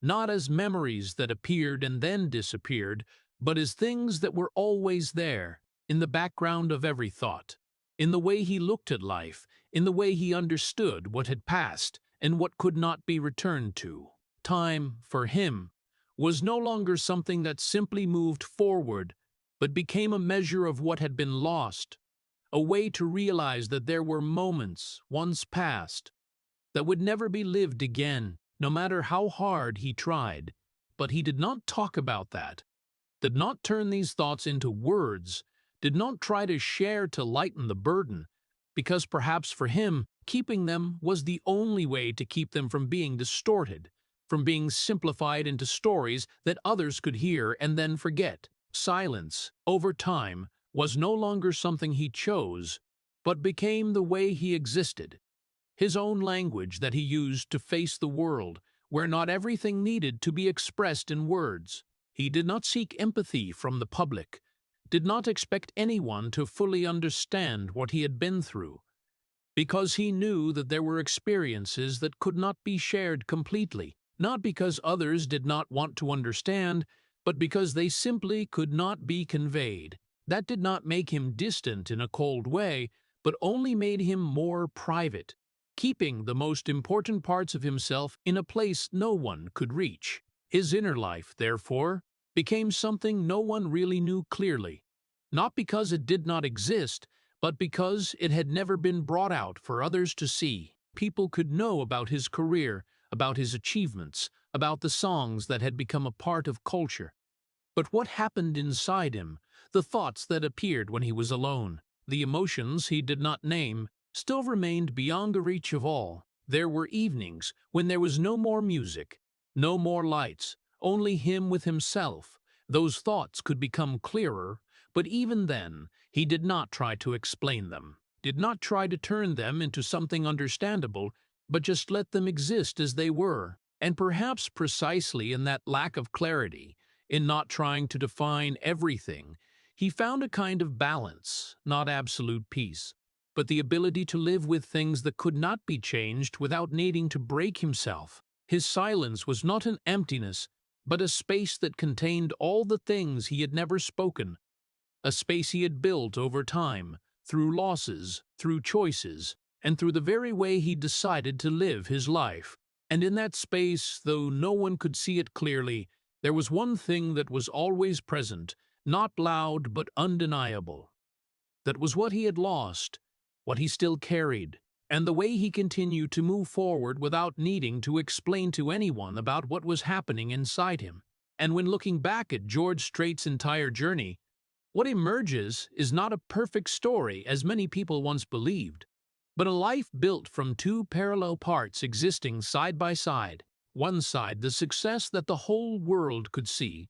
not as memories that appeared and then disappeared, but as things that were always there, in the background of every thought, in the way he looked at life, in the way he understood what had passed and what could not be returned to. Time, for him, was no longer something that simply moved forward, but became a measure of what had been lost, a way to realize that there were moments, once past, that would never be lived again, no matter how hard he tried. But he did not talk about that, did not turn these thoughts into words, did not try to share to lighten the burden, because perhaps for him, keeping them was the only way to keep them from being distorted, from being simplified into stories that others could hear and then forget. Silence, over time, was no longer something he chose, but became the way he existed, his own language that he used to face the world, where not everything needed to be expressed in words. He did not seek empathy from the public, did not expect anyone to fully understand what he had been through, because he knew that there were experiences that could not be shared completely, not because others did not want to understand, but because they simply could not be conveyed. That did not make him distant in a cold way, but only made him more private, keeping the most important parts of himself in a place no one could reach. His inner life, therefore, became something no one really knew clearly, not because it did not exist, but because it had never been brought out for others to see. People could know about his career, about his achievements, about the songs that had become a part of culture. But what happened inside him, the thoughts that appeared when he was alone, the emotions he did not name, still remained beyond the reach of all. There were evenings when there was no more music, no more lights, only him with himself. Those thoughts could become clearer, but even then, he did not try to explain them, did not try to turn them into something understandable, but just let them exist as they were. And perhaps precisely in that lack of clarity, in not trying to define everything, he found a kind of balance, not absolute peace, but the ability to live with things that could not be changed without needing to break himself. His silence was not an emptiness, but a space that contained all the things he had never spoken, a space he had built over time, through losses, through choices, and through the very way he decided to live his life. And in that space, though no one could see it clearly, there was one thing that was always present, not loud but undeniable. That was what he had lost, what he still carried, and the way he continued to move forward without needing to explain to anyone about what was happening inside him. And when looking back at George Strait's entire journey, what emerges is not a perfect story as many people once believed, but a life built from two parallel parts existing side by side. One side, the success that the whole world could see,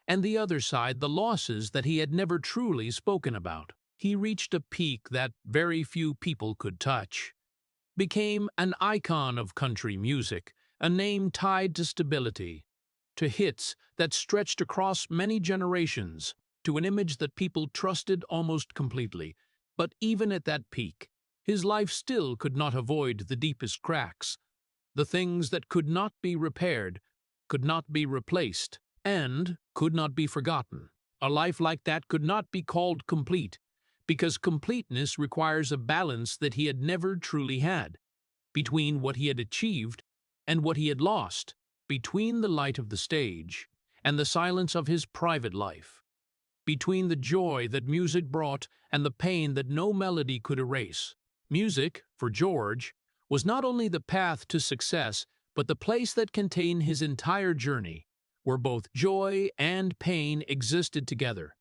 and the other side, the losses that he had never truly spoken about. He reached a peak that very few people could touch, became an icon of country music, a name tied to stability, to hits that stretched across many generations, to an image that people trusted almost completely. But even at that peak, his life still could not avoid the deepest cracks, the things that could not be repaired, could not be replaced, and could not be forgotten. A life like that could not be called complete, because completeness requires a balance that he had never truly had, between what he had achieved and what he had lost, between the light of the stage and the silence of his private life, between the joy that music brought and the pain that no melody could erase. Music, for George, was not only the path to success, but the place that contained his entire journey, where both joy and pain existed together,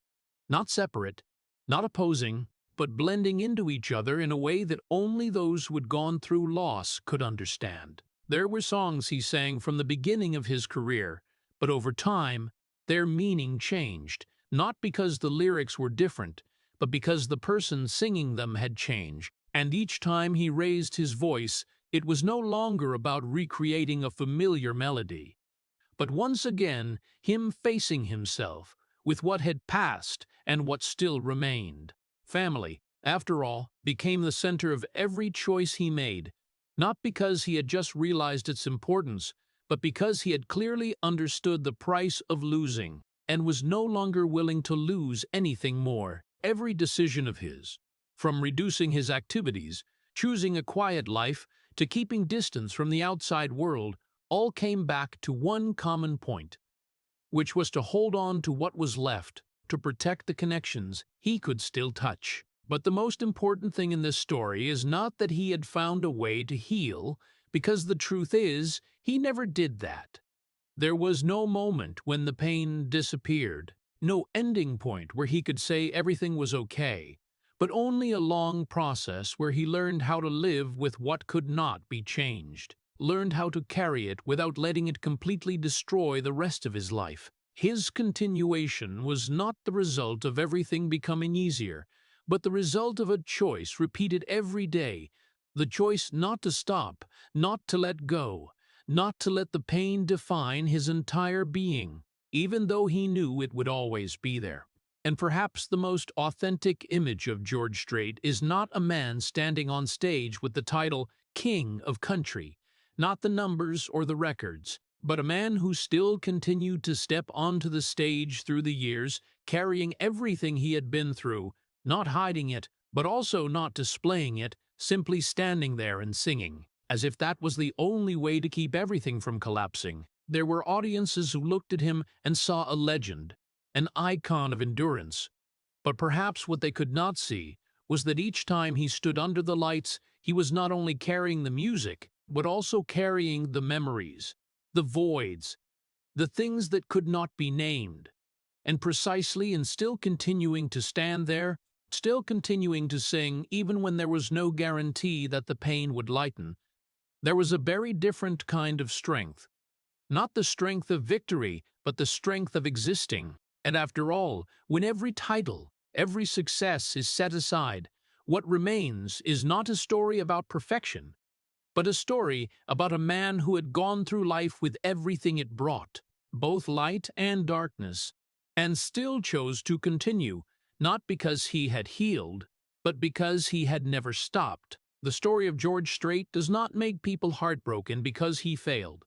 not separate, not opposing, but blending into each other in a way that only those who had gone through loss could understand. There were songs he sang from the beginning of his career, but over time, their meaning changed, not because the lyrics were different, but because the person singing them had changed. And each time he raised his voice, it was no longer about recreating a familiar melody, but once again him facing himself with what had passed and what still remained. Family, after all, became the center of every choice he made, not because he had just realized its importance, but because he had clearly understood the price of losing and was no longer willing to lose anything more. Every decision of his, from reducing his activities, choosing a quiet life, to keeping distance from the outside world, all came back to one common point, which was to hold on to what was left, to protect the connections he could still touch. But the most important thing in this story is not that he had found a way to heal, because the truth is, he never did that. There was no moment when the pain disappeared, no ending point where he could say everything was okay, but only a long process where he learned how to live with what could not be changed, learned how to carry it without letting it completely destroy the rest of his life. His continuation was not the result of everything becoming easier, but the result of a choice repeated every day, the choice not to stop, not to let go, not to let the pain define his entire being, even though he knew it would always be there. And perhaps the most authentic image of George Strait is not a man standing on stage with the title King of Country, not the numbers or the records, but a man who still continued to step onto the stage through the years, carrying everything he had been through, not hiding it, but also not displaying it, simply standing there and singing, as if that was the only way to keep everything from collapsing. There were audiences who looked at him and saw a legend, an icon of endurance. But perhaps what they could not see was that each time he stood under the lights, he was not only carrying the music, but also carrying the memories, the voids, the things that could not be named. And precisely in still continuing to stand there, still continuing to sing even when there was no guarantee that the pain would lighten, there was a very different kind of strength. Not the strength of victory, but the strength of existing. And after all, when every title, every success is set aside, what remains is not a story about perfection, but a story about a man who had gone through life with everything it brought, both light and darkness, and still chose to continue, not because he had healed, but because he had never stopped. The story of George Strait does not make people heartbroken because he failed,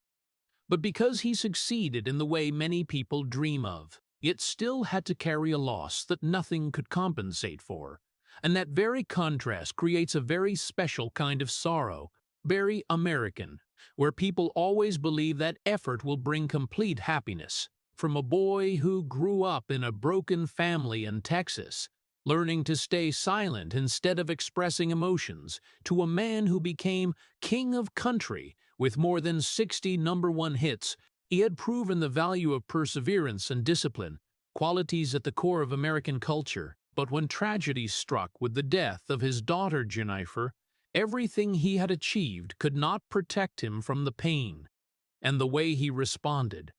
but because he succeeded in the way many people dream of, yet still had to carry a loss that nothing could compensate for. And that very contrast creates a very special kind of sorrow, very American, where people always believe that effort will bring complete happiness. From a boy who grew up in a broken family in Texas, learning to stay silent instead of expressing emotions, to a man who became king of country with more than 60 #1 hits, he had proven the value of perseverance and discipline, qualities at the core of American culture. But when tragedy struck with the death of his daughter Jennifer, everything he had achieved could not protect him from the pain. And the way he responded,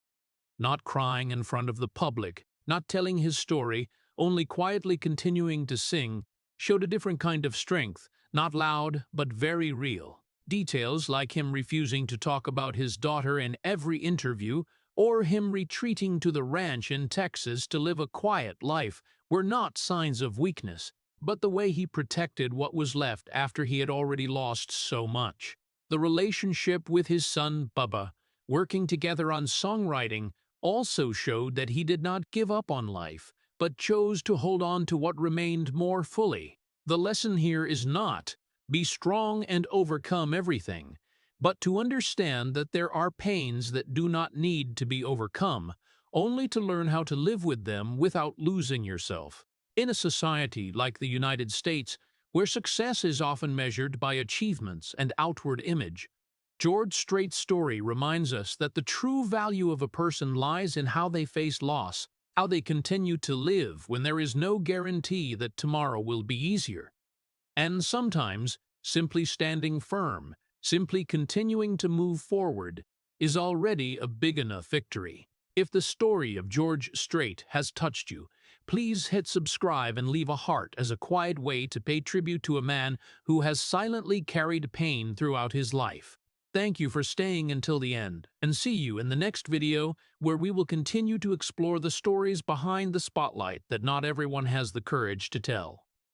not crying in front of the public, not telling his story, only quietly continuing to sing, showed a different kind of strength, not loud but very real. Details like him refusing to talk about his daughter in every interview, or him retreating to the ranch in Texas to live a quiet life, were not signs of weakness, but the way he protected what was left after he had already lost so much. The relationship with his son Bubba, working together on songwriting, also showed that he did not give up on life, but chose to hold on to what remained more fully. The lesson here is not, be strong and overcome everything, but to understand that there are pains that do not need to be overcome, only to learn how to live with them without losing yourself. In a society like the United States, where success is often measured by achievements and outward image, George Strait's story reminds us that the true value of a person lies in how they face loss, how they continue to live when there is no guarantee that tomorrow will be easier. And sometimes, simply standing firm, simply continuing to move forward, is already a big enough victory. If the story of George Strait has touched you, please hit subscribe and leave a heart as a quiet way to pay tribute to a man who has silently carried pain throughout his life. Thank you for staying until the end, and see you in the next video where we will continue to explore the stories behind the spotlight that not everyone has the courage to tell.